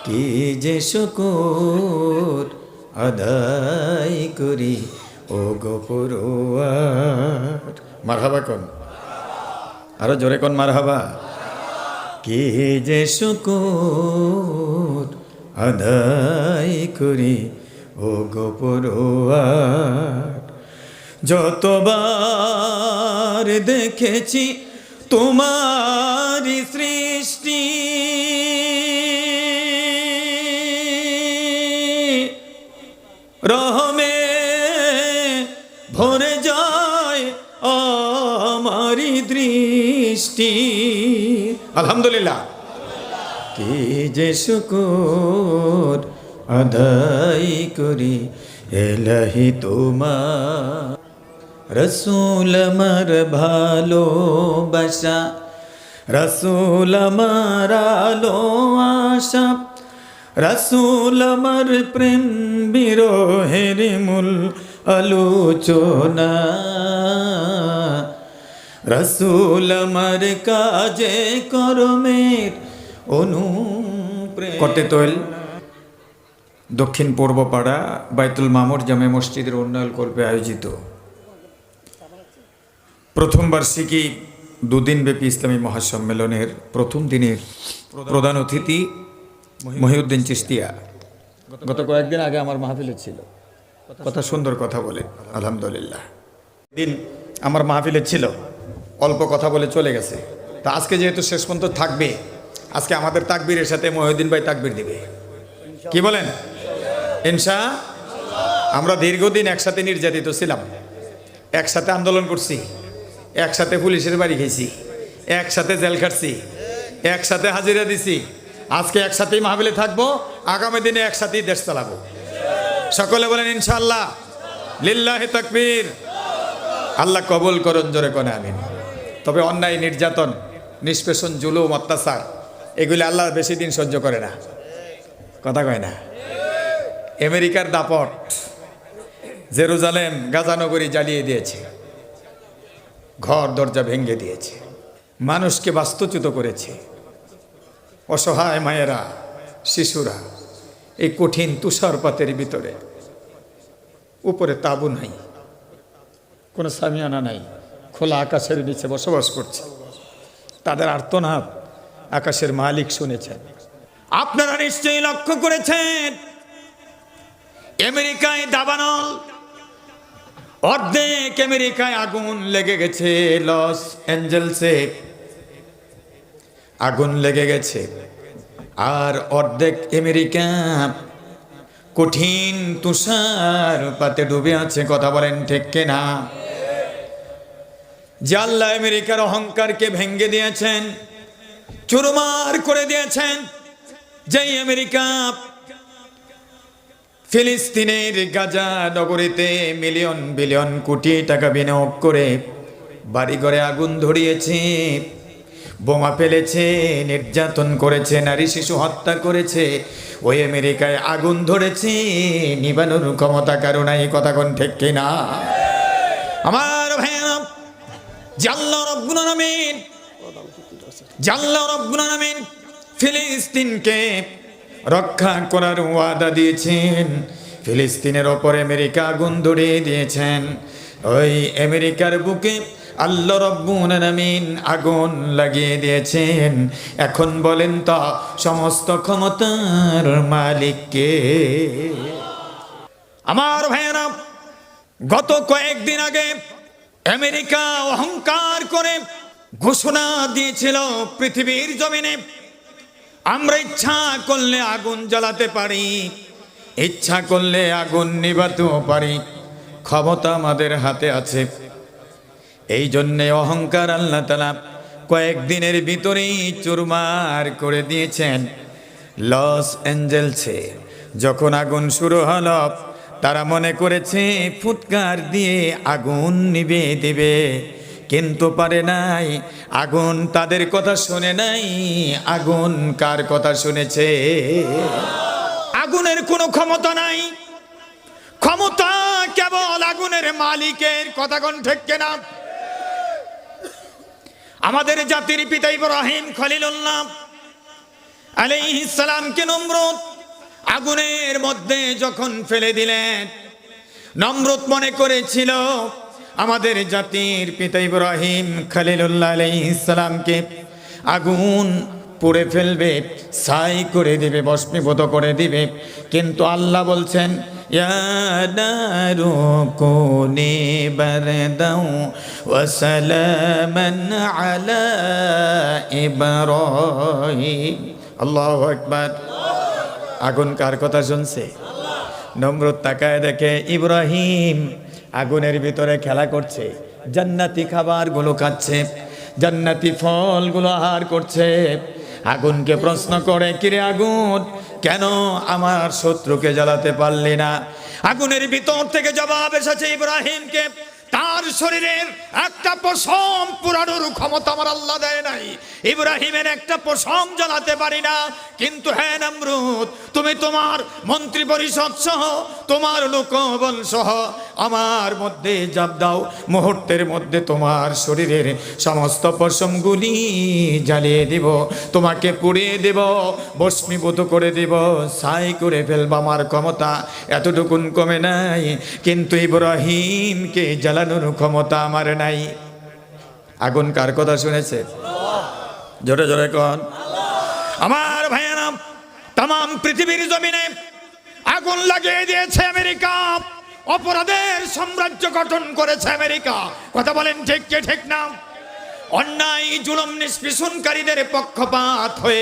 কি যে শুকর আদায় করি ও গো পরওয়ার। মারহাবা কোন, আরো জোরে কোন মারহাবা। কি যে শুকর আদায় করি ও গো পরওয়ার। যতবার দেখেছি তোমারি সৃষ্টি, রহমে ভরে যায় আমারি দৃষ্টি। আলহামদুলিল্লাহ। কি যে শুকর আদায় করি এলাহি তোমার। রসুল আমার ভালোবাসা, রসুল আমার আলো আশা, রসুল আমার প্রেম বিরহের মূল আলোচনা। রসুল আমার কাজে কর্মের অনুপ্রেরণা। কটে তৈল দক্ষিণ পূর্ব পাড়া বাইতুল মামুর জামে মসজিদের উন্নয়ন কল্পে আয়োজিত প্রথম বার্ষিকী দুদিনব্যাপী ইসলামী মহাসম্মেলনের প্রথম দিনের প্রধান অতিথি মহিউদ্দিন চিশতিয়া গত কয়েকদিন আগে আমার মাহফিলে ছিল। কথা সুন্দর কথা বলে আলহামদুলিল্লাহ। দিন আমার মাহফিলে ছিল, অল্প কথা বলে চলে গেছে। তা আজকে যেহেতু শেষ পর্যন্ত থাকবে, আজকে আমাদের তাকবীরের সাথে মহিউদ্দিন ভাই তাকবীর দিবে। কি বলেন? ইনশা। আমরা দীর্ঘদিন একসাথে নির্যাতিত ছিলাম, একসাথে আন্দোলন করছি, একসাথে পুলিশের বাড়ি খেয়েছি, একসাথে জেল খাটছি, একসাথে হাজিরা দিছি। আজকে একসাথেই মাহফিলে থাকবো, আগামী দিনে একসাথেই দেশ চালাবো। সকলে বলেন ইনশাআল্লাহ। লিল্লাহি তাকবীর। আল্লাহ কবুল করুন, জোরে কোনে আমিন। তবে অন্যায়, নির্যাতন, নিষ্পেষণ, জুলুম, অত্যাচার এগুলি আল্লাহ বেশি দিন সহ্য করে না। কথা কয় না? আমেরিকার দাপট জেরুজালেম গাজানগরী জ্বালিয়ে দিয়েছে, ঘর দরজা ভেঙে দিয়েছে, মানুষকে বাস্তুচ্যুত করেছে। অসহায় মায়েরা, শিশুরা এই কঠিন তুষারপাতের ভিতরে, উপরে তাঁবু নাই, কোনো সামিয়ানা নাই, খোলা আকাশের নিচে বসবাস করছে। তাদের আর্তনাদ আকাশের মালিক শুনেছেন। আপনারা নিশ্চয়ই লক্ষ্য করেছেন, আমেরিকায় দাবানল, অর্ধেক আমেরিকায় আগুন লেগে গেছে। লস অ্যাঞ্জেলসে আগুন লেগে গেছে, আর অর্ধেক আমেরিকা কঠিন তুষারপাতে ডুবে আছে। কথা বলেন ঠিক কিনা? যে আল্লাহ আমেরিকার অহংকারকে ভেঙে দিয়েছেন, চুরমার করে দিয়েছেন, যেই আমেরিকা ফিলিস্তিনের গাজা নগরীতে মিলিয়ন বিলিয়ন কোটি টাকা বিনিয়োগ করে বাড়িঘরে আগুন ধরিয়েছে, বোমা ফেলেছে, নির্যাতন করেছে, নারী শিশু হত্যা করেছে, ওই আমেরিকায় আগুন ধরেছে, নিবানোর ক্ষমতা কারো নাই। কথা কোন ঠিক কিনা? আমার ভাইয়া, জাল্লা রব্বুল আলামিন, জাল্লা রব্বুল আলামিন ফিলিস্তিনকে রক্ষা করার ওয়াদা দিয়েছেন। ফিলিস্তিনের ওপর আমেরিকা আগুন ধরিয়ে দিয়েছেন। ওই আমেরিকার বুকে আল্লাহ রব্বুল আলামিন আগুন লাগিয়ে দিয়েছেন। এখন বলেন তো, সমস্ত ক্ষমতার মালিক কে? আমার ভাইয়েরা, গত কয়েকদিন আগে আমেরিকা অহংকার করে ঘোষণা দিয়েছিল, পৃথিবীর জমিনে আমরা ইচ্ছা করলে আগুন জ্বালাতে পারি, ইচ্ছা করলে আগুন নিভাতেও পারি, ক্ষমতা আমাদের হাতে আছে। এই জন্যে অহংকার আল্লাহ তাআলা কয়েকদিনের ভিতরেই চুরমার করে দিয়েছেন। লস অ্যাঞ্জেলসে যখন আগুন শুরু হলো, তারা মনে করেছে ফুৎকার দিয়ে আগুন নিভে দেবে, কিন্তু পারে নাই। আগুন তাদের কথা শুনে নাই, আগুন কার কথা শুনেছে? আগুনের কোনো ক্ষমতা নাই, ক্ষমতা কেবল আগুনের মালিকের। কথা কোন ঠিক কিনা? আমাদের জাতির পিতা ইব্রাহিম খলিলুল্লাহ আলাইহিস সালামকে নমরুদ আগুনের মধ্যে যখন ফেলে দিলেন, নমরুদ মনে করেছিল আমাদের জাতির পিতা ইব্রাহিম খলিলুল্লাহ আলাইহিস সালামকে আগুন পুড়ে ফেলবে, ছাই করে দিবে, ভস্মীভূত করে দিবে। কিন্তু আল্লাহ বলছেন ইয়া নারু কুনি বারদাও ওয়া সালামান আলা ইব্রাহিম। আল্লাহু আকবার। আগুন কার কথা শুনছে? নমরুদ তাকায় দেখে ইব্রাহিম আগুনের ভিতরে খেলা করছে, জান্নাতি খাবারগুলো খাচ্ছে, জান্নাতি ফলগুলো আহার করছে। আগুনকে প্রশ্ন করে, কিরে আগুন, কেন আমার শত্রুকে জ্বালাতে পারলি না? আগুনের ভিতর থেকে জবাব এসেছে ইব্রাহিমকে, তার শরীরের একটা পশম পুরানোর ক্ষমতা আমার আল্লাহ দেয় নাই, ইব্রাহিমের একটা পশম জ্বালাতে পারি না। কিন্তু হ্যাঁ নমরুদ, তুমি তোমার মন্ত্রী পরিষদ সহ তোমার লোকবল সহ আমার মধ্যে জাপ দাও, মুহূর্তের মধ্যে তোমার শরীরের সমস্ত পশমগুলি জ্বালিয়ে দিব, তোমাকে পুড়িয়ে দেব, ভস্মীভূত করে দেব, ছাই করে ফেলব। আমার ক্ষমতা এতটুকুন কমে নাই, কিন্তু ইব্রাহিমকে জ্বালানোর ক্ষমতা আমার নাই। আগুন কার কথা শুনেছে? জোরে জোরে কন। আমার ভাইয়েরা, তাম পৃথিবীর জমিনে আগুন লাগিয়ে দিয়েছে আমেরিকা, অপরাধের সাম্রাজ্য গঠন করেছে আমেরিকা। কথা বলেন ঠিক কে ঠিক না? অন্যায় জুলুম নিষ্পেষণকারীদের পক্ষপাত হয়ে,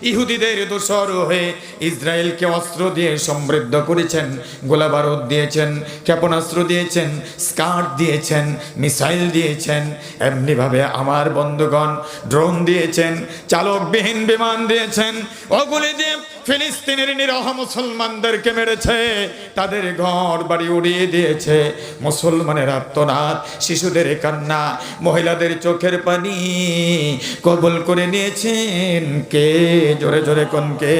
ইহুদিদের দোসর হয়ে ইসরায়েলকে অস্ত্র দিয়ে সমৃদ্ধ করেছেন, গোলা বারুদ দিয়েছেন, ক্ষেপণাস্ত্র দিয়েছেন, স্কার্ট দিয়েছেন, মিসাইল দিয়েছেন। এমনিভাবে আমার বন্ধুগণ ড্রোন দিয়েছেন, চালকবিহীন বিমান দিয়েছেন। ওগুলি দিয়ে ফিলিস্তিনের নিরহ মুসলমানদেরকে মেরেছে, তাদের ঘর বাড়ি উড়িয়ে দিয়েছে। মুসলমানের আর্তনাদ, শিশুদের কান্না, মহিলাদের চোখের পানি কবুল করে নিয়েছেন কে? জোরে জোরে কোন কে?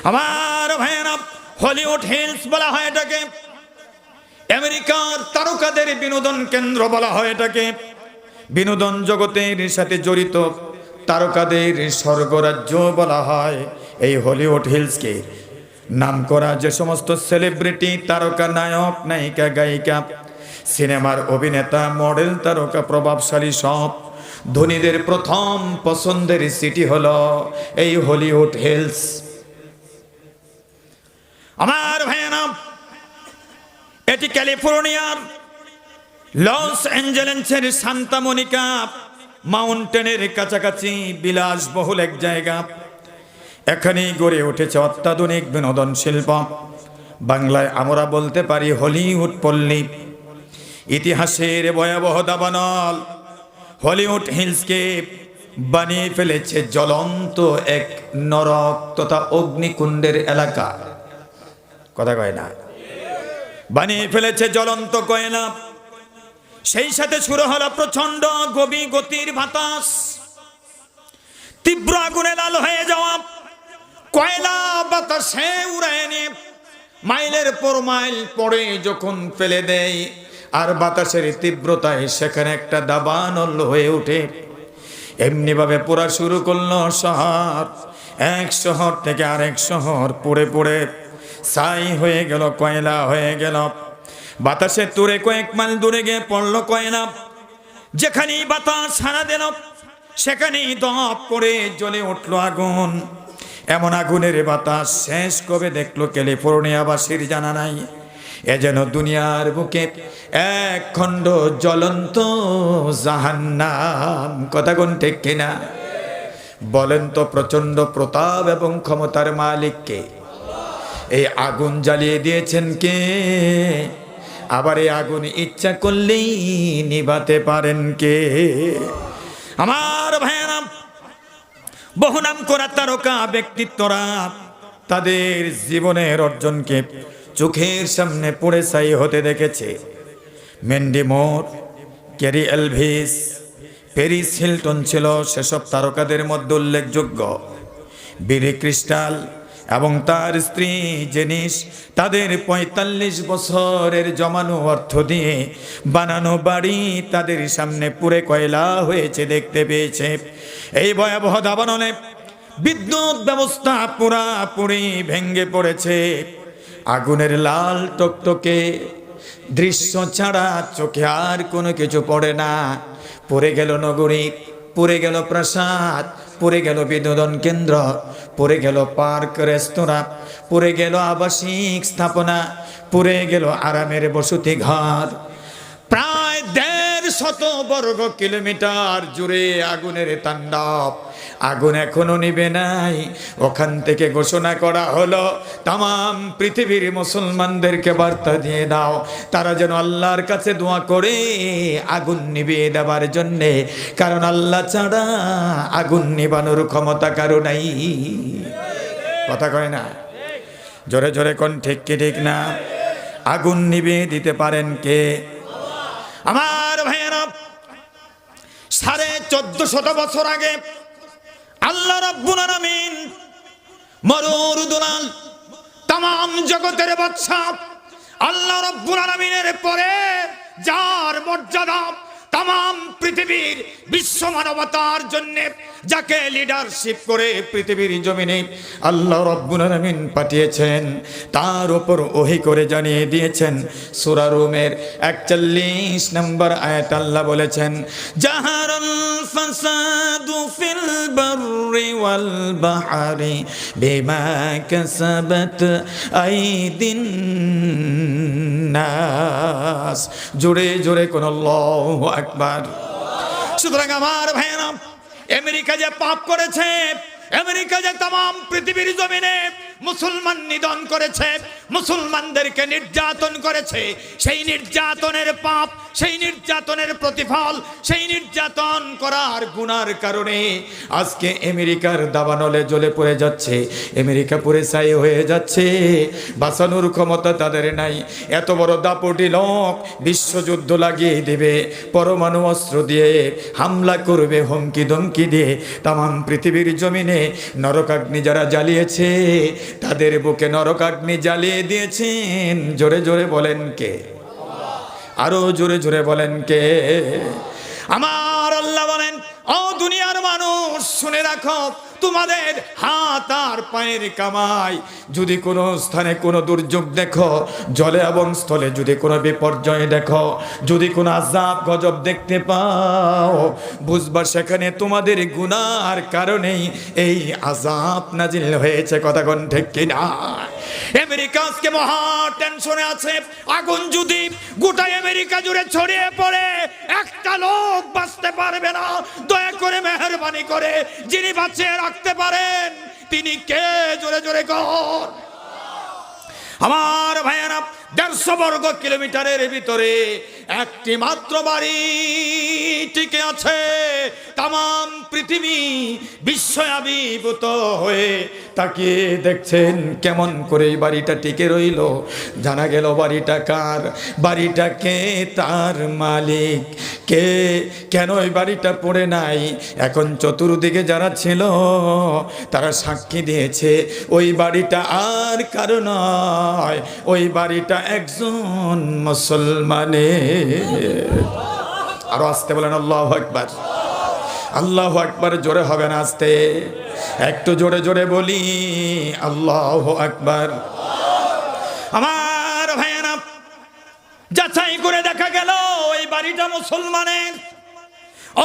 আমার ভাইয়েরা, হলিউড হিলস বলা হয় এটাকে, আমেরিকার তারকাদের বিনোদন কেন্দ্র বলা হয় এটাকে। বিনোদন জগতের সাথে জড়িত তারকাদের স্বর্গরাজ্য বলা হয় এই হলিউড হিলসকে। নামকরা যে সমস্ত সেলিব্রিটি, তারকা, নায়ক, নায়িকা, গায়িকা, সিনেমার অভিনেতা, মডেল, তারকা, প্রভাবশালী সব ধনীদের প্রথম পছন্দের সিটি হলো এই হলিউড হিলস। আমার ভাইয়েরা, এটি ক্যালিফোর্নিয়ার লস অ্যাঞ্জেলেসের সান্তা মনিকা মাউন্টেনের কাছাকাছি বিলাসবহুল এক জায়গা। এখানেই গড়ে উঠেছে অত্যাধুনিক বিনোদন শিল্প। বাংলায় আমরা বলতে পারি হলিউড পল্লী। ইতিহাসের ভয়াবহ দাবানল হলিউড হিলসকে বানিয়ে ফেলেছে জ্বলন্ত এক নরক তথা অগ্নিকুণ্ডের এলাকা। কথা কয় না? বানিয়ে ফেলেছে জ্বলন্ত কয়লা। সেই সাথে শুরু হলো প্রচন্ড গতির বাতাস, তীব্র আগুনে লাল হয়ে যাওয়া কয়লা বাতাসে উড়ায় নিয়ে মাইলের পর মাইল পরে যখন ফেলে দেয়, আর বাতাসের তীব্রতায় সেখানে একটা দাবানল হয়ে ওঠে। এমনিভাবে পোড়া শুরু করলো শহর। এক শহর থেকে আরেক শহর পুড়ে পুড়ে ছাই হয়ে গেল, কয়লা হয়ে গেল। বাতাসে তুরে কয়েক মাইল দূরে গিয়ে পড়লো কয়লা। যেখানেই বাতাস হানা দিল সেখানেই দপ করে জ্বলে উঠলো আগুন। এমন আগুনের বাতাস শেষ কবে দেখলো ক্যালিফোর্নিয়াবাসীর জানা নাই। এ যেন দুনিয়ার বুকে এক খণ্ড জ্বলন্ত জাহান্নাম। কথা কোন ঠিক কিনা? বলেন তো, প্রচন্ড প্রতাপ এবং ক্ষমতার মালিককে এই আগুন জ্বালিয়ে দিয়েছেন কে? আবার এই আগুন ইচ্ছা করলেই নিভাতে পারেন কে? আমার ভাইয়েরা, বহু নাম করা তারকা ব্যক্তিত্বরা তাদের জীবনের অর্জনকে চোখের সামনে পড়ে ছাই হতে দেখেছে। ম্যান্ডি মোর, ক্যারি এলভিস, প্যারিস হিলটন ছিল সেসব তারকাদের মধ্যে উল্লেখযোগ্য। বিলি ক্রিস্টাল এবং তার স্ত্রী জেনিস তাদের ৪৫ বছরের জমানো অর্থ দিয়ে বানানো বাড়ি তাদের সামনে পুরে কয়লা হয়েছে দেখতে পেয়েছে। এই ভয়াবহ দাবানলে বিদ্যুৎ ব্যবস্থা পুরাপুরি ভেঙে পড়েছে। আগুনের লাল টকটকে দৃশ্য ছাড়া চোখে আর কোনো কিছু পড়ে না। পড়ে গেল নগরী, পড়ে গেল প্রাসাদ, পড়ে গেল বিনোদন কেন্দ্র, পড়ে গেল পার্ক রেস্তোরাঁ, পড়ে গেল আবাসিক স্থাপনা, পড়ে গেল আরামের বসতি ঘর। প্রায় 150 বর্গ কিলোমিটার জুড়ে আগুনের তাণ্ডব। আগুন এখনো নিবে নাই। ওখান থেকে ঘোষণা করা হলো, তাম পৃথিবীর মুসলমানদেরকে বার্তা দিয়ে দাও, তারা যেন আল্লাহর কাছে দোয়া করে আগুন নিভিয়ে দেওয়ার জন্যে, কারণ আল্লাহ ছাড়া আগুন নিবানোর ক্ষমতা কারো নাই। কথা কয় না? জোরে জোরে কোন ঠিক কি ঠিক না? আগুন নিভিয়ে দিতে পারেন কে? আমার ভাইয়েরা, 1450 বছর আগে আল্লাহ রাব্বুল আলামিন মরুর দুলাল, তাম জগতের বাদশা আল্লাহ রাব্বুল আলামিনের পরে যার মর্যাদা তাম পৃথিবীর বিশ্ব মানবতার জন্য, যাকে লিডারশিপ করে পৃথিবীর জমিনে আল্লাহ রাব্বুল আলামিন পাঠিয়েছেন, তার উপর ওহী করে জানিয়ে দিয়েছেন। সূরা রুমের 41 নম্বর আয়াত আল্লাহ বলেছেন, জাহারাল ফাসাদু ফিল বাররি ওয়াল বাহরি বিমা কাসাবাত আইদিন নাস। জোরে জোরে কোন আল্লাহু আকবার। সুতরাং আমার ভাইয়েরা, আমেরিকা যে পাপ করেছে, আমেরিকা যে তাম পৃথিবীর জমিনে মুসলমান নিধন করেছে, মুসলমানদেরকে নির্যাতন করেছে, সেই নির্যাতনের পাপ, সেই নির্যাতনের প্রতিফল, সেই নির্যাতন করার গুনার কারণে আজকে আমেরিকার দাবানলে জ্বলে পড়ে যাচ্ছে, আমেরিকা পুরে ছাই হয়ে যাচ্ছে। বাঁচানোর ক্ষমতা তাদের নাই। এত বড় দাপটি লোক বিশ্বযুদ্ধ লাগিয়ে দেবে, পরমাণু অস্ত্র দিয়ে হামলা করবে, হুমকি ধমকি দিয়ে তাম পৃথিবীর জমিনে নরকাগ্নি যারা জ্বালিয়েছে, তাদের বুকে নরকাগ্নি জ্বালিয়ে দিয়েছেন। জোরে জোরে বলেন কে? আরো জোরে জোরে বলেন কে? আমার আল্লাহ বলেন, ও দুনিয়ার মানুষ শুনে রাখো, তোমাদের হাত আর পায়ের কামাই, যদি কোনো স্থানে কোনো দুর্যোগ দেখো, জলে এবং স্থলে যদি কোনো বিপর্যয় দেখো, যদি কোনো আযাব গজব দেখতে পাও, বুঝবা সেখানে তোমাদের গুনার কারণেই এই আযাব নাজিল হয়েছে। কথা কোন ঠিক কিনা? আমেরিকা আজকে মহা টেনশনে আছে। আগুন যদি গোটা আমেরিকা জুড়ে ছড়িয়ে পড়ে, একটা লোক বাঁচতে পারবে না। দয়া করে মেহেরবানি করে যিনি বাঁচিয়ে রাখতে পারেন তিনি কে? জোরে জোরে কর। আমার ভাইয়েরা, 150 বর্গ কিলোমিটারের ভিতরে একটি মাত্র বাড়ি টিকে আছে। তাম পৃথিবী বিস্ময় আবির্ভূত হয়ে তাকিয়ে দেখছেন কেমন করে এই বাড়িটা টিকে রইল। জানা গেল বাড়িটা কার, বাড়িটা কে, তার মালিক কে, কেন এই বাড়িটা পড়ে নাই। এখন চতুর্দিকে যারা ছিল তারা সাক্ষী দিয়েছে, ওই বাড়িটা আর কারো নয়, ওই বাড়িটা একজন মুসলমানের। আরো আসতে বলেন আল্লাহু আকবার। আল্লাহু আকবার জোরে হবে না আস্তে? একটু জোরে জোরে বলি আল্লাহু আকবার। আমার ভাইয়েরা, যাচাই করে দেখা গেল ওই বাড়িটা মুসলমানের।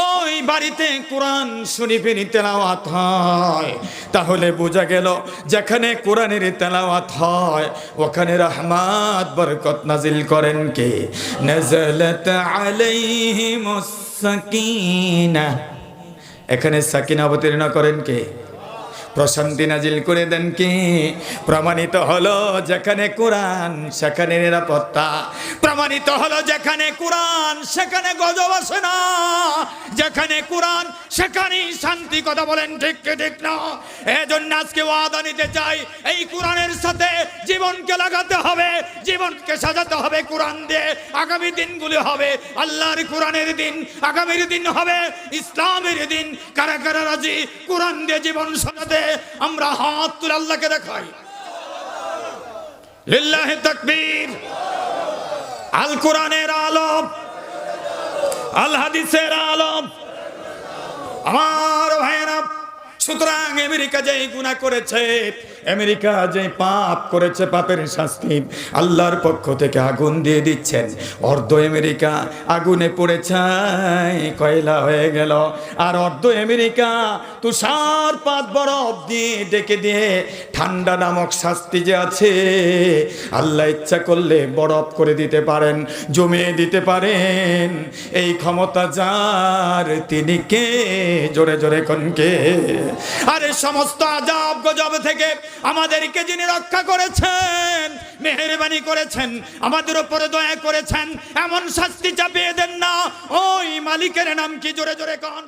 ওই বাড়িতে কোরআন শরীফের তেলাওয়াত হয়। তাহলে বোঝা গেল যেখানে কোরআনের তেলাওয়াত হয় ওখানে রহমত বরকত নাজিল করেন কে? নাযালাত আলাইহিমুস সাকিনাহ। এখানে সাকিনা অবতীর্ণ করেন কে? প্রশান্তি নাজিল করে দেন কে? প্রমাণিত হলো যেখানে কোরআন সেখানে নিরাপত্তা। প্রমাণিত হলো যেখানে কোরআন সেখানে গজব আসে না, যেখানে কোরআন সেখানেই শান্তি। কথা বলেন ঠিক কি ঠিক না? এজন্য আজকে ওয়াদা নিতে চাই, এই কোরআনের সাথে জীবনকে লাগাতে হবে, জীবনকে সাজাতে হবে কোরআন দিয়ে। আগামী দিনগুলি হবে আল্লাহর কোরআনের দিন, আগামীর দিন হবে ইসলামের দিন। কারা কারা রাজি কোরআন দিয়ে জীবন সাজাতে? আমরা হাত তুলে আল্লাহকে দেখাই। লিল্লাহি তাকবীর। আল কোরআনের আলম, আল হাদিসের আলম। আমার ভাইয়েরা, সুতরাং আমেরিকা যেই গুনাহ করেছে, আমেরিকা যে পাপ করেছে, পাপের শাস্তি আল্লাহর পক্ষ থেকে আগুন দিয়ে দিচ্ছেন। অর্ধ আমেরিকা আগুনে পড়ে ছাই কয়লা হয়ে গেল, আর অর্ধ আমেরিকা তুষারপাত বরফ দিয়ে ডেকে দিয়ে ঠান্ডা নামক শাস্তি যে আছে, আল্লাহ ইচ্ছা করলে বরফ করে দিতে পারেন, জমিয়ে দিতে পারেন। এই ক্ষমতা যার, তিনি কে? জোরে জোরে কোনকে? আরে সমস্ত আযাব গজব থেকে আমাদেরকে যিনি রক্ষা করেছেন, মেহেরবানি করেছেন, আমাদের উপরে দয়া করেছেন, এমন শাস্তি চাপিয়ে দেন না। ওই মালিকের নাম কি? জোরে জোরে কোন?